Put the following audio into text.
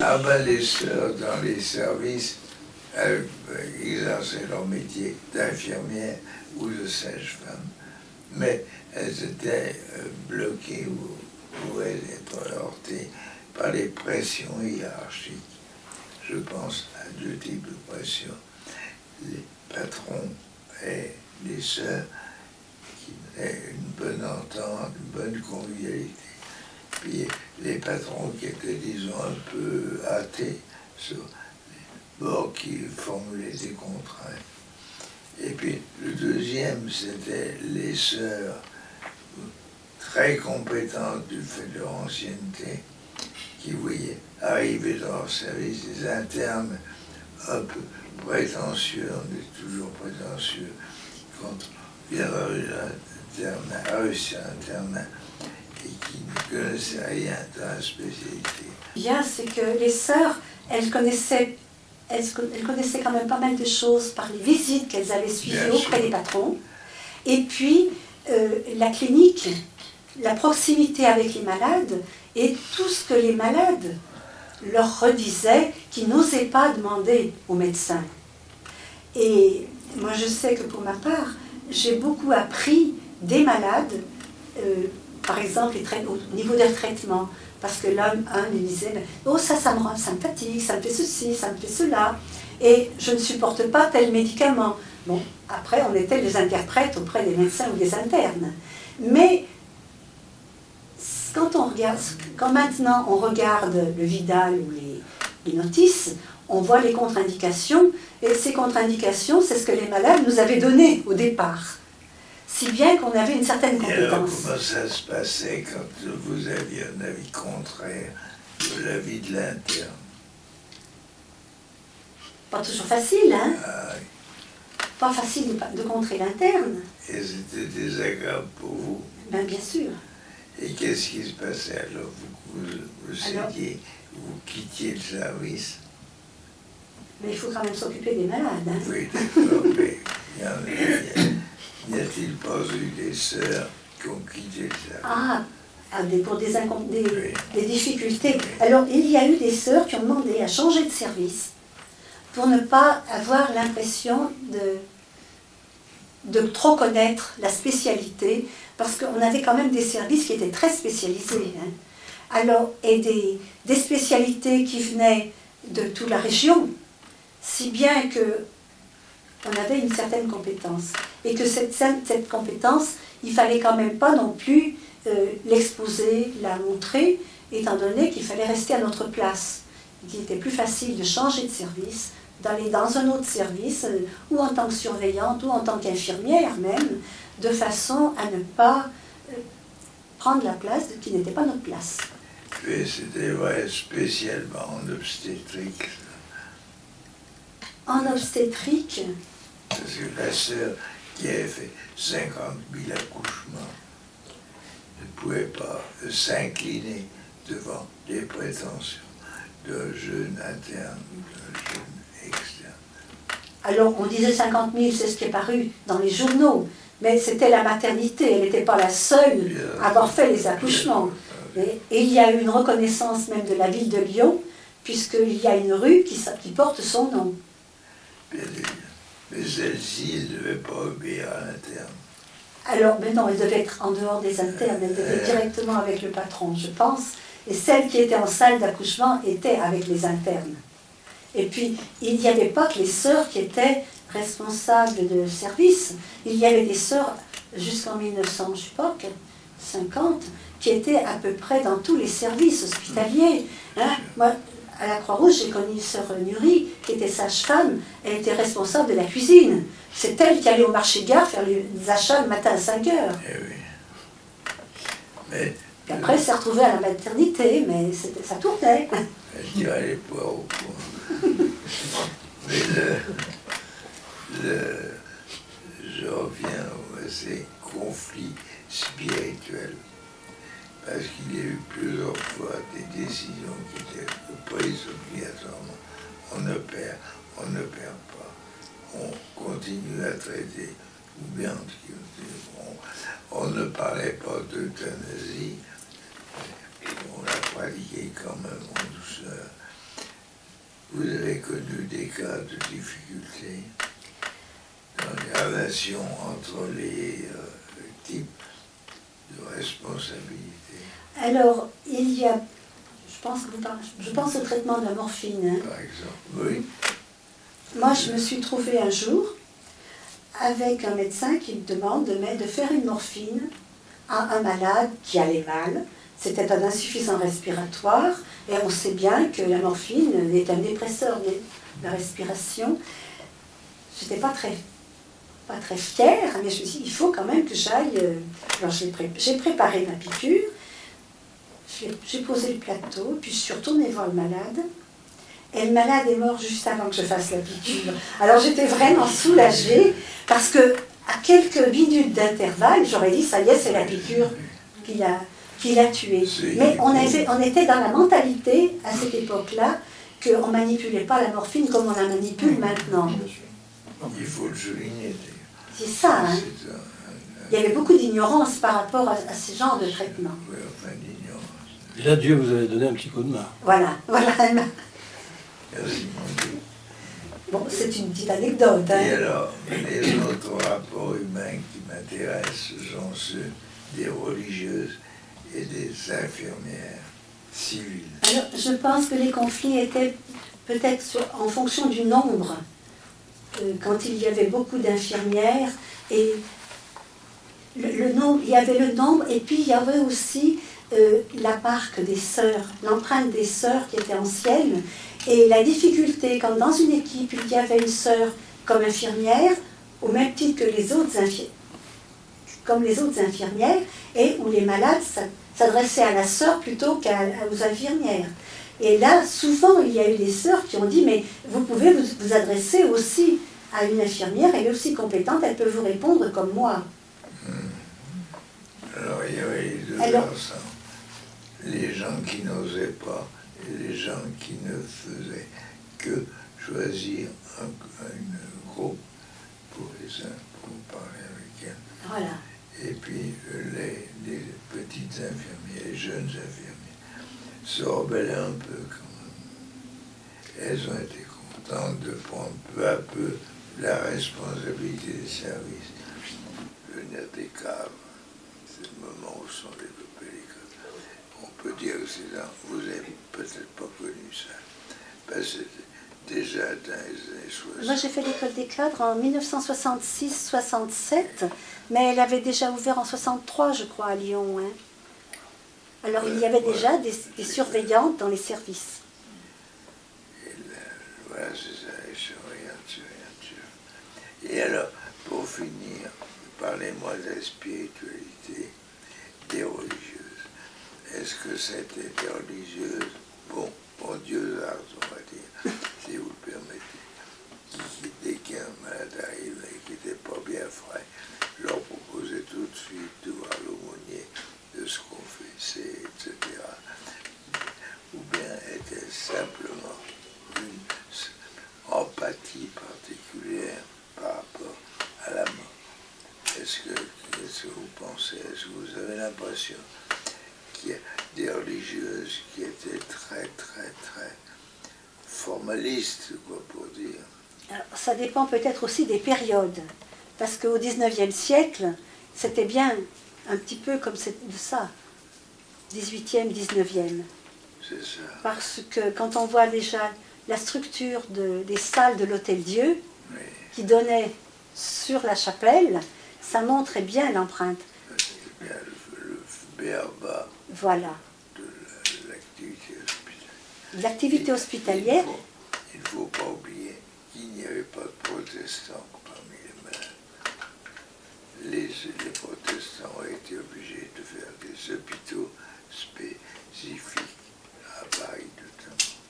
Ah ben les sœurs dans les services, elles exerçaient leur métier d'infirmière ou de sage-femme, mais elles étaient bloquées ou elles étaient heurtées par les pressions hiérarchiques. Je pense à deux types de pressions, les patrons et les sœurs, qui avaient une bonne entente, une bonne convivialité. Puis les patrons qui étaient, disons, un peu hâtés sur les bords qui formulaient des contraintes. Et puis le deuxième, c'était les sœurs très compétentes du fait de leur ancienneté, qui voyaient arriver dans leur service des internes un peu prétentieux, on est toujours prétentieux quand on vient réussir l'internat et qui ne connaissaient rien dans la spécialité. Bien, c'est que les sœurs, elles connaissaient quand même pas mal de choses par les visites qu'elles avaient suivies auprès des patrons. Et puis, la clinique, la proximité avec les malades et tout ce que les malades leur redisaient, qu'ils n'osaient pas demander aux médecins. Et moi, je sais que pour ma part, j'ai beaucoup appris des malades, par exemple, au niveau des traitements. Parce que l'homme, un me disait, oh ça me rend sympathique, ça me fait ceci, ça me fait cela, et je ne supporte pas tel médicament. Bon, après on était des interprètes auprès des médecins ou des internes. Mais quand maintenant on regarde le Vidal ou les notices, on voit les contre-indications, et ces contre-indications, c'est ce que les malades nous avaient donné au départ. Si bien qu'on avait une certaine compétence. Et alors, comment ça se passait quand vous aviez un avis contraire de l'avis de l'interne? Pas toujours facile, hein? Ah, pas facile de contrer l'interne. Et c'était désagréable pour vous? Ben, bien sûr. Et qu'est-ce qui se passait alors? Vous cédiez, vous quittiez le service? Mais il faut quand même s'occuper des malades. Hein? Oui, d'accord, mais n'y a-t-il pas eu des sœurs qui ont quitté le service? Pour des difficultés. Oui. Alors, il y a eu des sœurs qui ont demandé à changer de service pour ne pas avoir l'impression de trop connaître la spécialité, parce qu'on avait quand même des services qui étaient très spécialisés. Hein. Alors, et des spécialités qui venaient de toute la région, si bien qu'on avait une certaine compétence. Et que cette compétence, il ne fallait quand même pas non plus l'exposer, la montrer, étant donné qu'il fallait rester à notre place. Il était plus facile de changer de service, d'aller dans un autre service, ou en tant que surveillante, ou en tant qu'infirmière même, de façon à ne pas prendre la place qui n'était pas notre place. Et c'était vrai spécialement en obstétrique. En obstétrique? Parce que la sœur qui avait fait 50 000 accouchements ne pouvait pas s'incliner devant les prétentions d'un jeune interne ou d'un jeune externe. Alors on disait 50 000, c'est ce qui est paru dans les journaux, mais c'était la maternité, elle n'était pas la seule à avoir fait les accouchements. Et il y a eu une reconnaissance même de la ville de Lyon, puisqu'il y a une rue qui porte son nom. Mais celle-ci, elle ne devait pas obéir à l'interne. Alors, mais non, elle devait être en dehors des internes, elle devait être directement avec le patron, je pense. Et celle qui était en salle d'accouchement était avec les internes. Et puis, il n'y avait pas que les sœurs qui étaient responsables de service. Il y avait des sœurs jusqu'en 1900, je sais pas, 50, qui étaient à peu près dans tous les services hospitaliers. Hein? Moi, à la Croix-Rouge, j'ai connu une sœur Nuri, qui était sage-femme, elle était responsable de la cuisine. C'est elle qui allait au marché de gare faire les achats le matin à 5 heures. Eh oui. Mais... Et après, elle s'est retrouvée à la maternité, mais ça tournait. Je dirais les poires au point. Mais je reviens à ces conflits spirituels. Parce qu'il y a eu plusieurs fois des décisions qui étaient prises obligatoirement. On ne perd pas. On continue à traiter, ou bien on ne parlait pas d'euthanasie, on l'a pratiqué quand même en douceur. vous avez connu des cas de difficulté dans les relations entre les types de responsabilité. Alors, il y a, je pense au traitement de la morphine. Hein. Par exemple, oui. Moi, je me suis trouvée un jour avec un médecin qui me demande de faire une morphine à un malade qui allait mal. C'était un insuffisant respiratoire, et on sait bien que la morphine est un dépresseur de la respiration. Je n'étais pas très fière, mais je me suis dit, il faut quand même que j'aille. Alors j'ai préparé ma piqûre, j'ai posé le plateau, puis je suis retournée voir le malade. Et le malade est mort juste avant que je fasse la piqûre. Alors j'étais vraiment soulagée, parce que à quelques minutes d'intervalle, j'aurais dit, ça y est, c'est la piqûre qui l'a tué. Mais on était dans la mentalité, à cette époque-là, qu'on ne manipulait pas la morphine comme on la manipule maintenant. Il faut le souligner. C'est ça, hein. Il y avait beaucoup d'ignorance par rapport à ce genre de traitement. Oui, enfin d'ignorance. Et là, Dieu vous avait donné un petit coup de main. Voilà. Merci, mon Dieu. Bon, c'est une petite anecdote. Hein. Et alors, les autres rapports humains qui m'intéressent sont ceux des religieuses et des infirmières civiles. Alors, je pense que les conflits étaient peut-être en fonction du nombre. Quand il y avait beaucoup d'infirmières, et le nombre, il y avait le nombre, et puis il y avait aussi la marque des sœurs, l'empreinte des sœurs qui était ancienne, et la difficulté, quand dans une équipe il y avait une sœur comme infirmière, au même titre que les autres infirmières, et où les malades s'adressaient à la sœur plutôt qu'aux infirmières. Et là, souvent, il y a eu des sœurs qui ont dit, mais vous pouvez vous adresser aussi à une infirmière, elle est aussi compétente, elle peut vous répondre comme moi. Alors, il y avait les deux versants. Les gens qui n'osaient pas et les gens qui ne faisaient que choisir un groupe pour parler avec elles. Voilà. Et puis, les petites infirmières, les jeunes infirmières, se rebellaient un peu quand même. Elles ont été contentes de prendre peu à peu la responsabilité des services. Venir des caves, c'est le moment où sont développées les caves. On peut dire que c'est là, vous n'avez peut-être pas connu ça, parce que c'était déjà dans les années 60. Moi, j'ai fait l'école des cadres en 1966-67, mais elle avait déjà ouvert en 63, je crois, à Lyon. Hein. Alors, il y avait déjà des surveillantes dans les services. Et là, voilà, c'est ça, les surveillantes. Et alors, pour finir, parlez-moi de la spiritualité des religieuses. Est-ce que c'était des religieuses, bon, dieuxardes, on va dire, si vous le permettez, qui, dès qu'un malade arrive et qui n'était pas bien frais, leur proposait tout de suite de voir l'aumônier, de se confesser, etc. Ou bien était simplement une empathie particulière par rapport à la mort. Qu'est-ce que vous pensez? Est-ce que vous avez l'impression qu'il y a des religieuses qui étaient très formalistes, quoi, pour dire? Alors, ça dépend peut-être aussi des périodes, parce qu'au XIXe siècle, c'était bien un petit peu comme ça, 18e, 19e. C'est ça. Parce que quand on voit déjà la structure des salles de l'Hôtel-Dieu, Oui. qui donnait sur la chapelle, ça montrait bien l'empreinte. C'est bien le béaba Voilà. de l'activité hospitalière. L'activité hospitalière, Il ne faut pas oublier qu'il n'y avait pas de protestants parmi les malades. Les protestants ont été obligés de faire des hôpitaux spécifiques